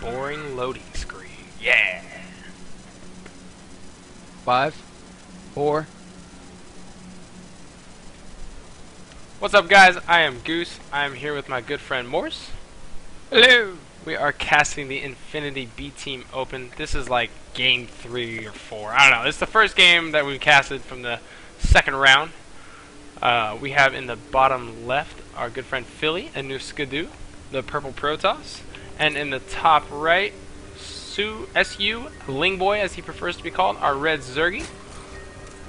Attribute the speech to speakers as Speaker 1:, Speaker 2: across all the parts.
Speaker 1: boring loading screen. Yeah.
Speaker 2: 5, 4.
Speaker 1: What's up, guys? I am Goose. I am here with my good friend Morse.
Speaker 2: Hello.
Speaker 1: We are casting the Infinity B Team Open. This is like game 3 or 4. I don't know. This is the first game that we casted from the second round. We have in the bottom left our good friend Philly, Ainoskedu, the purple Protoss. And in the top right, SUlingboy, as he prefers to be called, our red Zergy.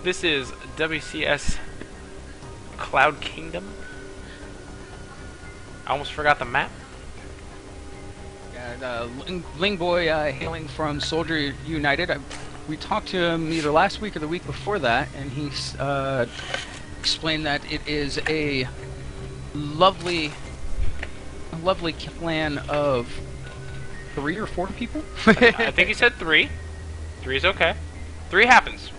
Speaker 1: This is WCS Cloud Kingdom. I almost forgot the map.
Speaker 2: Yeah, Lingboy hailing from Soldier United. We talked to him either last week or the week before that, and he explained that it is a lovely clan of 3 or 4 people.
Speaker 1: I think he said 3. 3 is okay. 3 happens.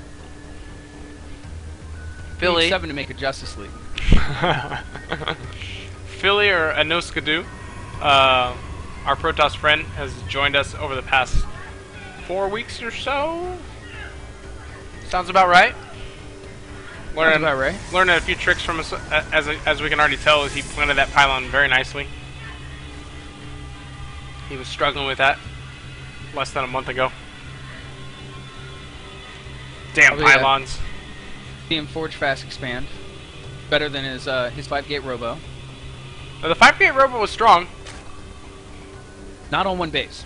Speaker 1: Philly.
Speaker 2: 7 to make a Justice League.
Speaker 1: Philly or Ainoskedu, our Protoss friend, has joined us over the past 4 weeks or so. Sounds about right. Learning a few tricks from us, as we can already tell, as he planted that pylon very nicely. He was struggling with that less than a month ago. Damn pylons.
Speaker 2: See him forge fast expand. Better than his 5-gate robo.
Speaker 1: But the 5-gate robo was strong.
Speaker 2: Not on one base.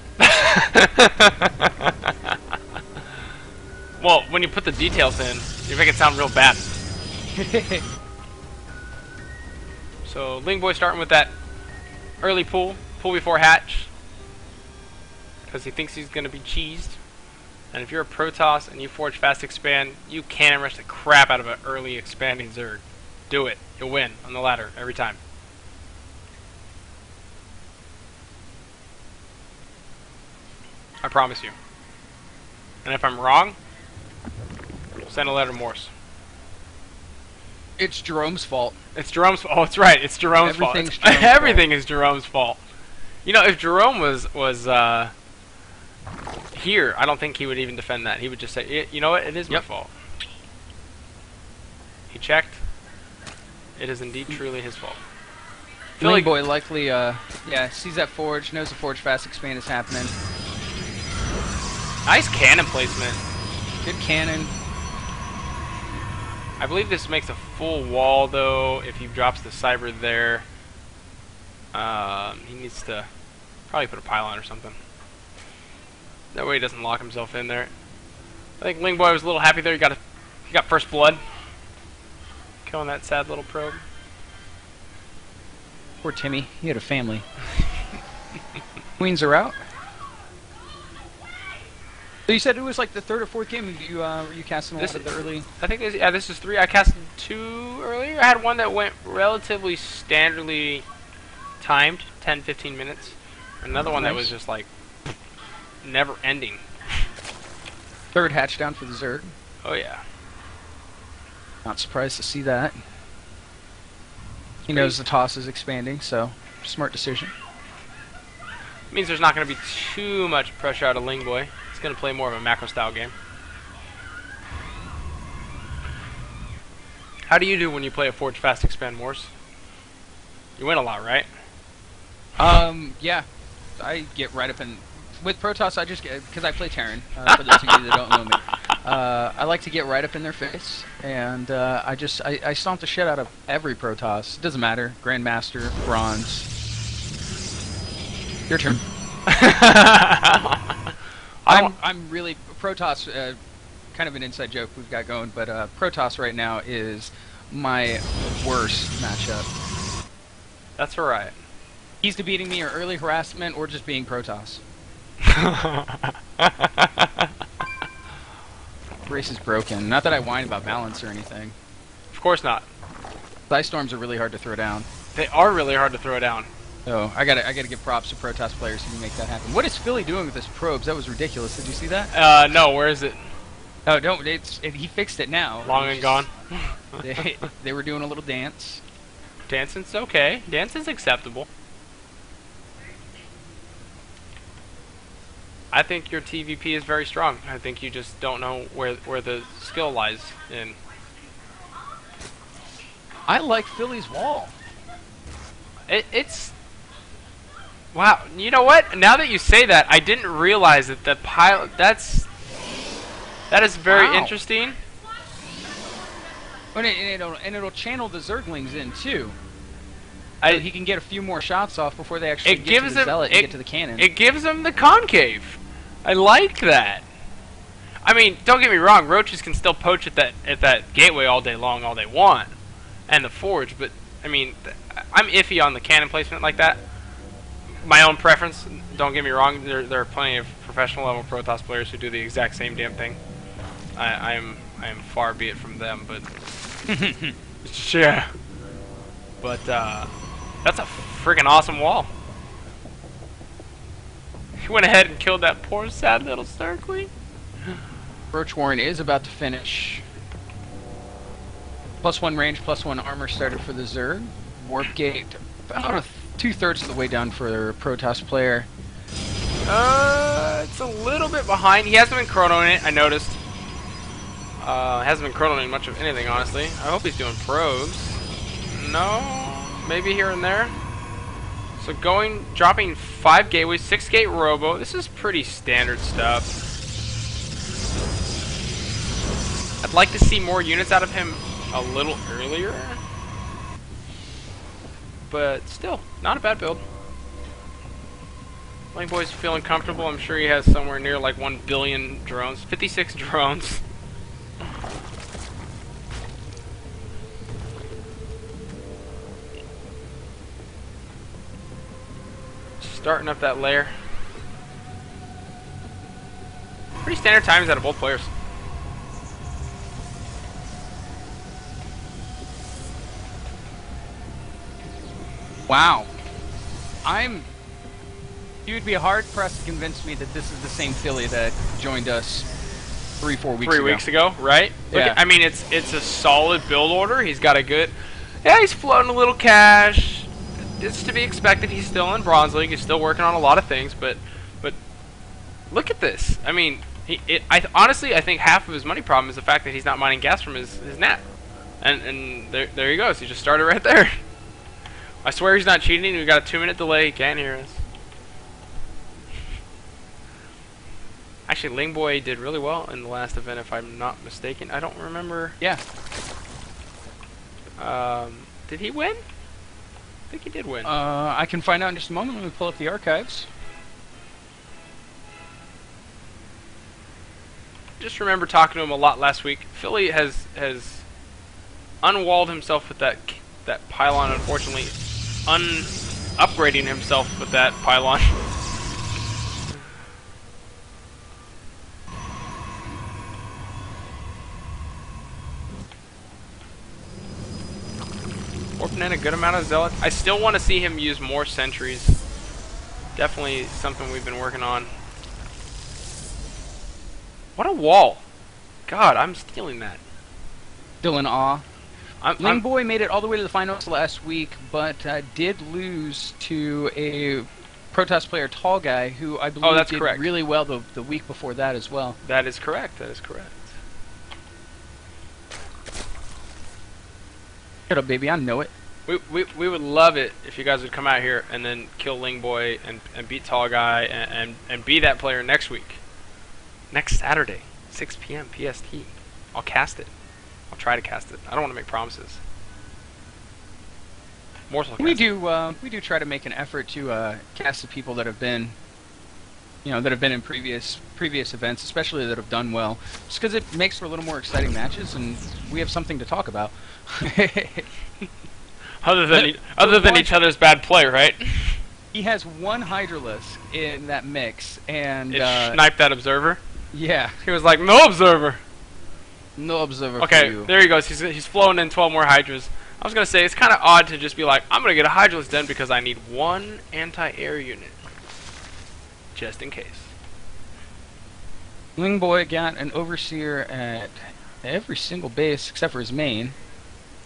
Speaker 1: Well, when you put the details in, you make it sound real bad. So, Lingboy starting with that early pull before hatch. Because he thinks he's going to be cheesed. And if you're a Protoss and you forge fast expand, you can rush the crap out of an early expanding Zerg. Do it. You'll win on the ladder every time. I promise you. And if I'm wrong, send a letter to Morse.
Speaker 2: It's Jerome's fault.
Speaker 1: It's Jerome's fault. Oh, it's right. It's Jerome's fault. Everything is Jerome's fault. You know, if Jerome was here, I don't think he would even defend that. He would just say, you know what, it is my fault. He checked. It is indeed truly his fault.
Speaker 2: Lingboy likely, sees that forge, knows the forge fast expand is happening.
Speaker 1: Nice cannon placement.
Speaker 2: Good cannon.
Speaker 1: I believe this makes a full wall, though, if he drops the cyber there. He needs to probably put a pylon or something. That way he doesn't lock himself in there. I think Lingboy was a little happy there. He got first blood. Killing that sad little probe.
Speaker 2: Poor Timmy. He had a family. Queens are out. So you said it was like the 3rd or 4th game you casting a lot of the early.
Speaker 1: I think this is 3. I casted 2 earlier. I had one that went relatively standardly timed, 10-15 minutes. Another one that was just like never ending.
Speaker 2: 3rd hatch down for the Zerg.
Speaker 1: Oh yeah.
Speaker 2: Not surprised to see that. He knows the toss is expanding, so smart decision.
Speaker 1: Means there's not going to be too much pressure out of Lingboy. He's going to play more of a macro style game. How do you do when you play a forge fast expand Morse? You win a lot, right?
Speaker 2: Yeah. I get right up in... With Protoss, I just get... Because I play Terran, for those of you that don't know me. I like to get right up in their face, and I stomp the shit out of every Protoss. It doesn't matter. Grandmaster, Bronze. Your turn. I'm really... Protoss, kind of an inside joke we've got going, but Protoss right now is my worst matchup.
Speaker 1: That's alright.
Speaker 2: He's beating me or early harassment or just being Protoss. Race is broken. Not that I whine about balance or anything.
Speaker 1: Of course not.
Speaker 2: Ice storms are really hard to throw down.
Speaker 1: They are really hard to throw down.
Speaker 2: So I gotta give props to Protoss players who can make that happen. What is Philly doing with his probes? That was ridiculous. Did you see that?
Speaker 1: No. Where is it?
Speaker 2: Oh, don't. He fixed it now.
Speaker 1: Long and gone.
Speaker 2: They were doing a little dance.
Speaker 1: Dancing's okay. Dancing's acceptable. I think your TVP is very strong. I think you just don't know where the skill lies in.
Speaker 2: I like Philly's wall.
Speaker 1: It's wow. You know what? Now that you say that, I didn't realize that the pilot. That is very interesting.
Speaker 2: And it'll channel the Zerglings in too. So he can get a few more shots off before they actually get to the Zealot and get to the cannon.
Speaker 1: It gives him the concave. I like that. I mean, don't get me wrong. Roaches can still poach at that gateway all day long, all they want, and the forge. But I mean, I'm iffy on the cannon placement like that. My own preference. Don't get me wrong. There are plenty of professional level Protoss players who do the exact same damn thing. I am far be it from them, but yeah. But that's a freaking awesome wall. He went ahead and killed that poor sad little Starkling.
Speaker 2: Roach Warren is about to finish. +1 range, +1 armor started for the Zerg. Warp gate about 2/3 of the way down for a Protoss player.
Speaker 1: It's a little bit behind. He hasn't been chronoing it, I noticed. Hasn't been chronoing much of anything, honestly. I hope he's doing probes. No, maybe here and there. So dropping 5 gateways, 6 gate robo. This is pretty standard stuff. I'd like to see more units out of him a little earlier. But still, not a bad build. SUlingboy's feeling comfortable. I'm sure he has somewhere near like 1 billion drones. 56 drones. Starting up that layer. Pretty standard times out of both players.
Speaker 2: Wow. You would be hard pressed to convince me that this is the same Philly that joined us 3-4 weeks ago.
Speaker 1: 3 weeks ago, right?
Speaker 2: Yeah.
Speaker 1: I mean, it's a solid build order. He's got a good. Yeah, he's floating a little cash. It's to be expected. He's still in Bronze League. He's still working on a lot of things, but look at this. I mean, honestly, I think half of his money problem is the fact that he's not mining gas from his NAT. And there he goes. He just started right there. I swear he's not cheating. We got a 2-minute delay. He can't hear us. Actually, SUlingboy did really well in the last event, if I'm not mistaken. I don't remember.
Speaker 2: Yeah.
Speaker 1: Did he win? I think he did win.
Speaker 2: I can find out in just a moment when we pull up the archives.
Speaker 1: Just remember talking to him a lot last week. Philly has unwalled himself with that pylon, unfortunately. Upgrading himself with that pylon. Warping in a good amount of zealots. I still want to see him use more sentries. Definitely something we've been working on. What a wall. God, I'm stealing that.
Speaker 2: Still in awe. SUlingboy made it all the way to the finals last week, but did lose to a Protoss player, Tall Guy, who I believe did
Speaker 1: correct.
Speaker 2: really well the week before that as well.
Speaker 1: That is correct. That is correct.
Speaker 2: Shut up, baby. I know it.
Speaker 1: We would love it if you guys would come out here and then kill SUlingboy and beat Tall Guy and be that player next week. Next Saturday, 6 p.m. PST. I'll cast it. I'll try to cast it. I don't want to make promises.
Speaker 2: We do try to make an effort to cast the people that have been, in previous events, especially that have done well, just because it makes for a little more exciting matches, and we have something to talk about.
Speaker 1: other than each other's bad play, right?
Speaker 2: He has one Hydralisk in that mix, and
Speaker 1: it sniped that observer.
Speaker 2: Yeah,
Speaker 1: he was like, "No observer."
Speaker 2: No observer.
Speaker 1: Okay,
Speaker 2: for you.
Speaker 1: there he goes. He's flowing in 12 more Hydras. I was gonna say it's kind of odd to just be like, I'm gonna get a Hydralisk done because I need one anti-air unit, just in case.
Speaker 2: SUlingboy got an Overseer at every single base except for his main.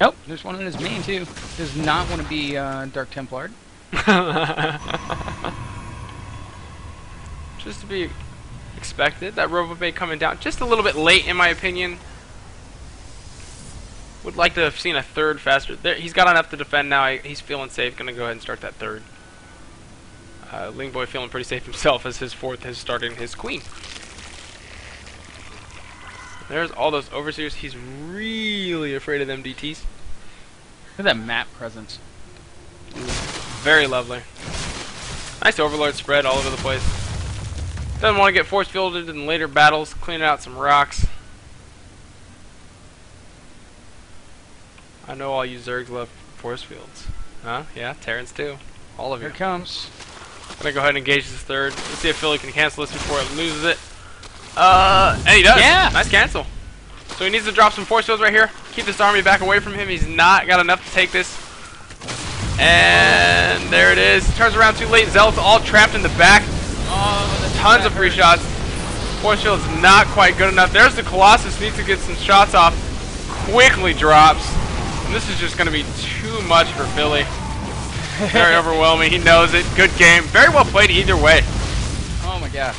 Speaker 2: Nope, there's one in his main too. Does not want to be Dark Templar.
Speaker 1: Just to be expected. That Robo-Bait coming down just a little bit late, in my opinion. Would like to have seen a third faster. There, he's got enough to defend now. He's feeling safe. Going to go ahead and start that third. Lingboy feeling pretty safe himself as his fourth is starting his queen. There's all those overseers. He's really afraid of them DTs.
Speaker 2: Look at that map presence.
Speaker 1: Very lovely. Nice overlord spread all over the place. Doesn't want to get force fielded in later battles. Cleaning out some rocks. I know all you Zergs love force fields. Huh? Yeah, Terrans too. All of you.
Speaker 2: Here it comes.
Speaker 1: Gonna go ahead and engage this third. Let's see if Philly can cancel this before it loses it. And he does.
Speaker 2: Yeah.
Speaker 1: Nice cancel. So he needs to drop some force fields right here. Keep this army back away from him. He's not got enough to take this. And there it is. Turns around too late. Zealots all trapped in the back.
Speaker 2: Oh,
Speaker 1: Tons of free shots. Force field's not quite good enough. There's the Colossus. Needs to get some shots off. Quickly drops. And this is just going to be too much for Philly. Very overwhelming. He knows it. Good game. Very well played either way.
Speaker 2: Oh my gosh.